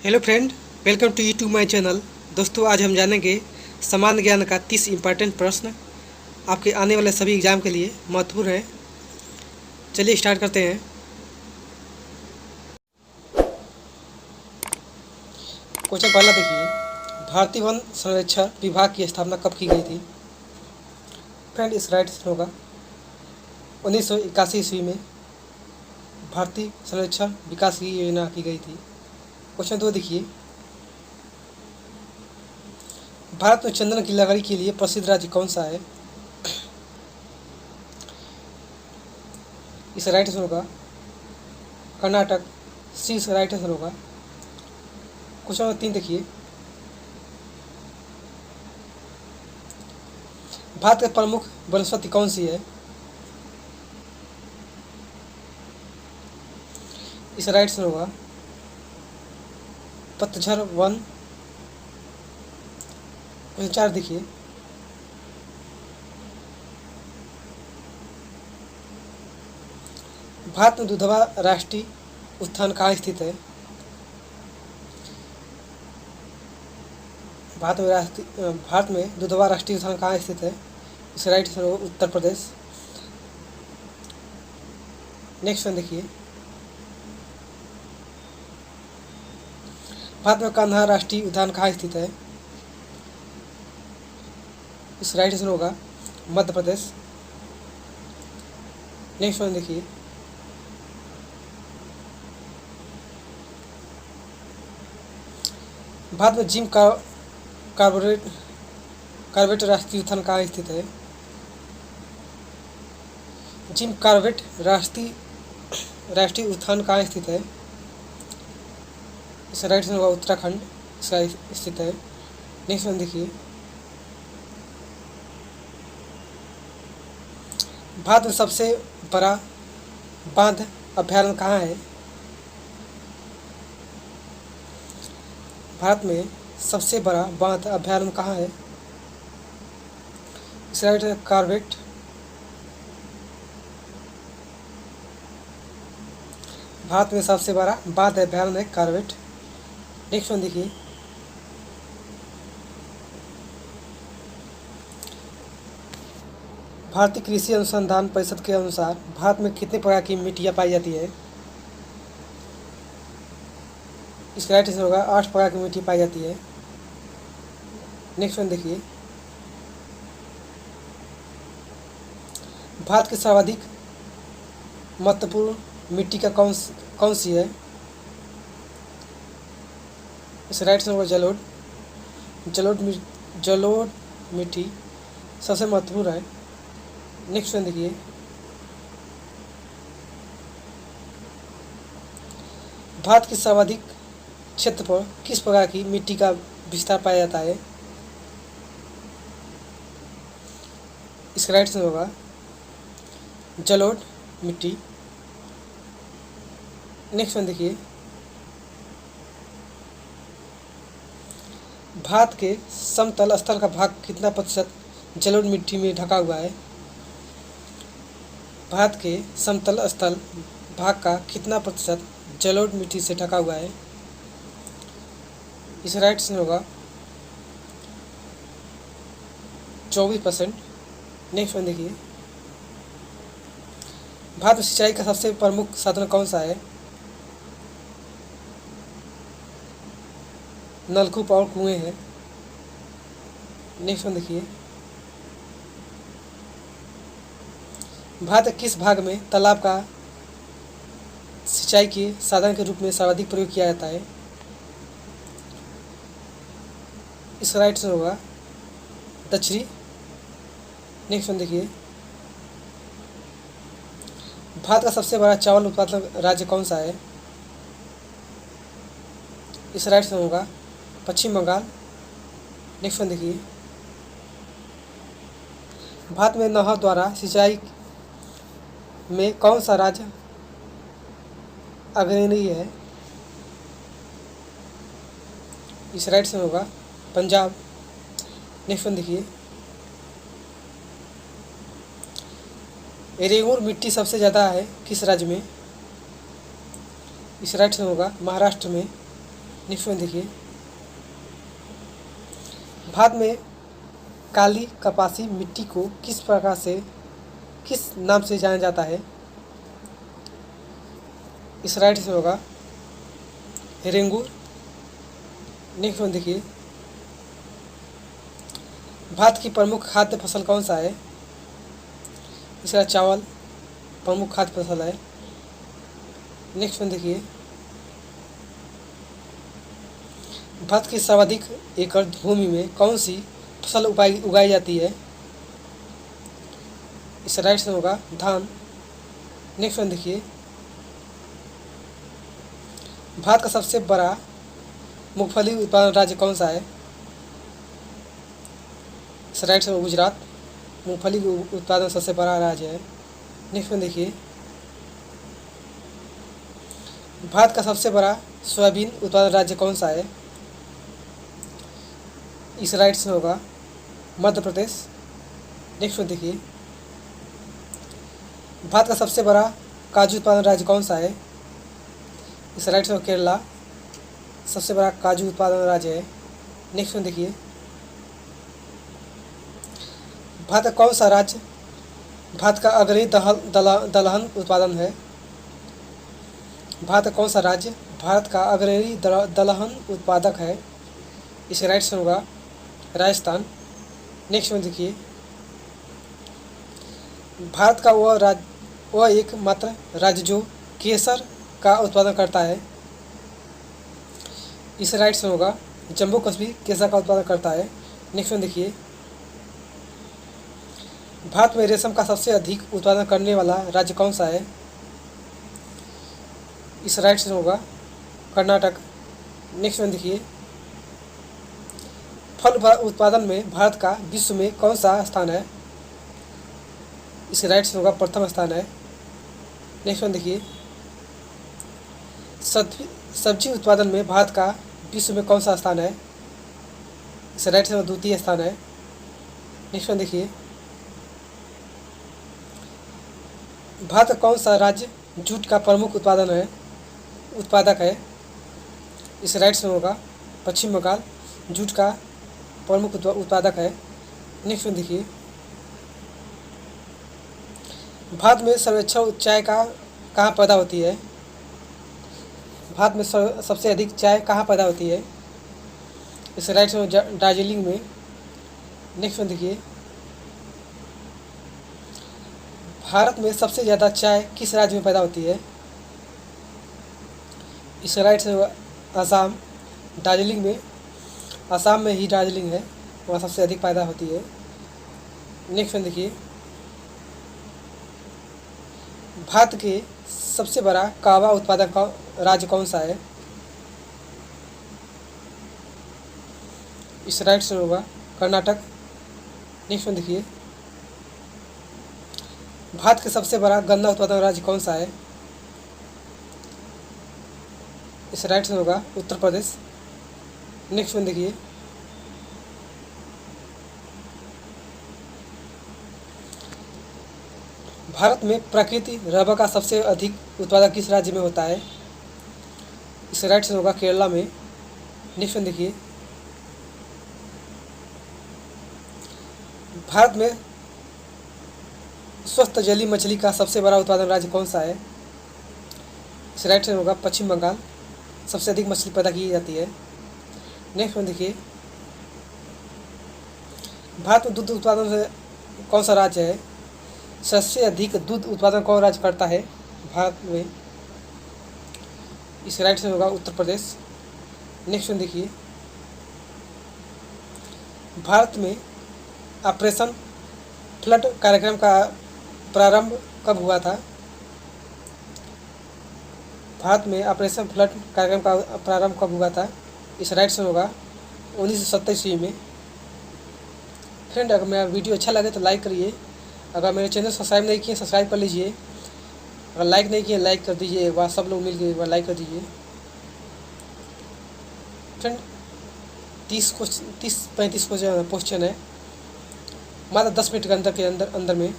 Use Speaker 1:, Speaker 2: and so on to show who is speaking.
Speaker 1: Hello friend, welcome to YouTube my channel. दोस्तों, आज हम जानेंगे सामान्य ज्ञान का 30 इम्पॉर्टेंट प्रश्न आपके आने वाले सभी एग्जाम के लिए महत्वपूर्ण है। चलिए स्टार्ट करते हैं। क्वेश्चन पहला देखिए, भारतीय वन संरक्षण विभाग की स्थापना कब की गई थी? फ्रेंड, इस राइट होगा 1981 ईस्वी में भारतीय संरक्षण विकास की योजना की गई थी। क्वेश्चन दो देखिए, भारत में चंदन की लकड़ी के लिए प्रसिद्ध राज्य कौन सा है? इस राइट आंसर होगा कर्नाटक। सी इस राइट आंसर होगा। क्वेश्चन नंबर 3 देखिए, भारत की प्रमुख वनस्पति कौन सी है? इस राइट आंसर होगा पतझड़ वन। क्वेश्चन 4 देखिए, भारत में दुधवा राष्ट्रीय उद्यान कहाँ स्थित है? भारत में दुधवा राष्ट्रीय उद्यान कहाँ स्थित है? इस राइट आंसर होगा उत्तर प्रदेश। नेक्स्ट वन देखिए, भारत में कान्हा राष्ट्रीय उद्यान कहाँ स्थित है? इस राइट आंसर होगा मध्य प्रदेश। नेक्स्ट वन देखिए, भारत में जिम कार्बोरेट कार्बेट राष्ट्रीय उद्यान कहाँ स्थित है? जिम कार्बेट राष्ट्रीय उद्यान कहाँ स्थित है? इस राइट आंसर होगा उत्तराखंड, इसका स्थित है। नेक्स्ट वन देखिए, भारत में सबसे बड़ा बांध अभ्यारण्य कहाँ है? भारत में सबसे बड़ा बांध अभ्यारण्य कहाँ है? इस राइट है कार्बेट। भारत में सबसे बड़ा बांध अभ्यारण्य है कार्बेट। नेक्स्ट वन देखिए, भारतीय कृषि अनुसंधान परिषद के अनुसार भारत में कितने प्रकार की मिट्टियाँ पाई जाती है? इसका राइट आंसर होगा 8 प्रकार की मिट्टी पाई जाती है। नेक्स्ट वन देखिए, भारत की सर्वाधिक महत्वपूर्ण मिट्टी का कौन सी है? इस राइट आंसर होगा जलोढ़ मिट्टी सबसे महत्वपूर्ण है। नेक्स्ट वन देखिए, भारत की सर्वाधिक क्षेत्र पर किस प्रकार की मिट्टी का विस्तार पाया जाता है? इसका राइट आंसर होगा जलोढ़ मिट्टी। नेक्स्ट वन देखिए, भारत के समतल स्थल का भाग कितना प्रतिशत जलोढ़ मिट्टी में ढका हुआ है? भारत के समतल स्थल भाग का कितना प्रतिशत जलोढ़ मिट्टी से ढका हुआ है? इस राइट आंसर होगा 24%। नेक्स्ट वन देखिए, भारत में सिंचाई का सबसे प्रमुख साधन कौन सा है? नलकूप और कुएं हैं। नेक्स्ट वन देखिए, भारत के किस भाग में तालाब का सिंचाई के साधन के रूप में सर्वाधिक प्रयोग किया जाता है? इसका राइट आंसर होगा दक्षिणी। नेक्स्ट वन देखिए, भारत का सबसे बड़ा चावल उत्पादक राज्य कौन सा है? इस राइट आंसर होगा पश्चिम बंगाल। नेक्स्ट वन देखिए, भारत में नहर द्वारा सिंचाई में कौन सा राज्य अग्रणी है? इस राइट से होगा पंजाब। नेक्स्ट वन देखिए, रेगूर मिट्टी सबसे ज़्यादा है किस राज्य में? इस राइट से होगा महाराष्ट्र में। नेक्स्ट वन देखिए, भारत में काली कपासी मिट्टी को किस नाम से जाना जाता है? इस राइट से होगा रेंगूर। नेक्स्ट वन देखिए, भारत की प्रमुख खाद्य फसल कौन सा है? इसका चावल प्रमुख खाद्य फसल है। नेक्स्ट वन देखिए, भारत की सर्वाधिक एकड़ भूमि में कौन सी फसल उगाई जाती है? इस राइट से होगा धान। नेक्स्ट वन देखिए, भारत का सबसे बड़ा मूंगफली उत्पादन राज्य कौन सा है? इस राइट से गुजरात मूंगफली उत्पादन सबसे बड़ा राज्य है। नेक्स्ट वन देखिए, भारत का सबसे बड़ा सोयाबीन उत्पादन राज्य कौन सा है? इस राइट से होगा मध्य प्रदेश। नेक्स्ट वन देखिए, भारत का सबसे बड़ा काजू उत्पादन राज्य कौन सा है? इस राइट से केरला सबसे बड़ा काजू उत्पादन राज्य है। नेक्स्ट वन देखिए, भारत का कौन सा राज्य भारत का अग्रणी दलहन उत्पादन है? भारत का कौन सा राज्य भारत का अग्रणी दलहन उत्पादक है? इस राइट से होगा राजस्थान। नेक्स्ट वन देखिए, भारत का वह एकमात्र राज्य जो केसर का उत्पादन करता है। इस राइट से होगा जम्मू कश्मीर केसर का उत्पादन करता है। नेक्स्ट वन देखिए, भारत में रेशम का सबसे अधिक उत्पादन करने वाला राज्य कौन सा है? इस राइट से होगा कर्नाटक। नेक्स्ट वन देखिए, फल उत्पादन में भारत का विश्व में कौन सा स्थान है? इस राइट से होगा प्रथम स्थान है। नेक्स्ट वन देखिए, सब्जी उत्पादन में भारत का विश्व में कौन सा स्थान है? इस राइट से द्वितीय स्थान है। नेक्स्ट वन देखिए, भारत का कौन सा राज्य जूट का प्रमुख उत्पादक है? इस राइट से होगा पश्चिम बंगाल जूट का प्रमुख उत्पादक है। नेक्स्ट वन देखिए, भारत में सर्वेक्षण चाय कहाँ पैदा होती है? भारत में सबसे अधिक चाय कहाँ पैदा होती है? इस राइट से दार्जिलिंग में। नेक्स्ट वन देखिए, भारत में सबसे ज़्यादा चाय किस राज्य में पैदा होती है? इस राइट से असम दार्जिलिंग में। असम में ही दार्जिलिंग है, वहाँ सबसे अधिक पैदा होती है। नेक्स्ट वन देखिए, भारत के सबसे बड़ा कहवा उत्पादक राज्य कौन सा है? इस राइट से होगा कर्नाटक। नेक्स्ट वन देखिए, भारत के सबसे बड़ा गन्ना उत्पादन राज्य कौन सा है? इस राइट से होगा उत्तर प्रदेश। नेक्स्ट वन देखिए, भारत में प्राकृतिक रबर का सबसे अधिक उत्पादन किस राज्य में होता है? इस राइट से होगा केरला में। नेक्स्ट वन देखिए, भारत में स्वस्थ जलीय मछली का सबसे बड़ा उत्पादन राज्य कौन सा है? इस राइट से होगा पश्चिम बंगाल, सबसे अधिक मछली पैदा की जाती है। नेक्स्ट वन देखिए, भारत में दूध उत्पादन से कौन सा राज्य है? सबसे अधिक दूध उत्पादन कौन राज्य करता है भारत में? इस राइट से होगा उत्तर प्रदेश। नेक्स्ट वन देखिए, भारत में ऑपरेशन फ्लड कार्यक्रम का प्रारंभ कब हुआ था? भारत में ऑपरेशन फ्लड कार्यक्रम का प्रारंभ कब हुआ था? इस राइट से होगा 1927 ईस्वी में। फ्रेंड, अगर मेरा वीडियो अच्छा लगे तो लाइक करिए। अगर मेरे चैनल सब्सक्राइब नहीं किए सब्सक्राइब कर लीजिए। अगर लाइक नहीं किए लाइक कर दीजिए, एक बार सब लोग मिल के एक बार लाइक कर दीजिए। फ्रेंड, 30-35 क्वेश्चन है, मात्र 10 मिनट के अंदर में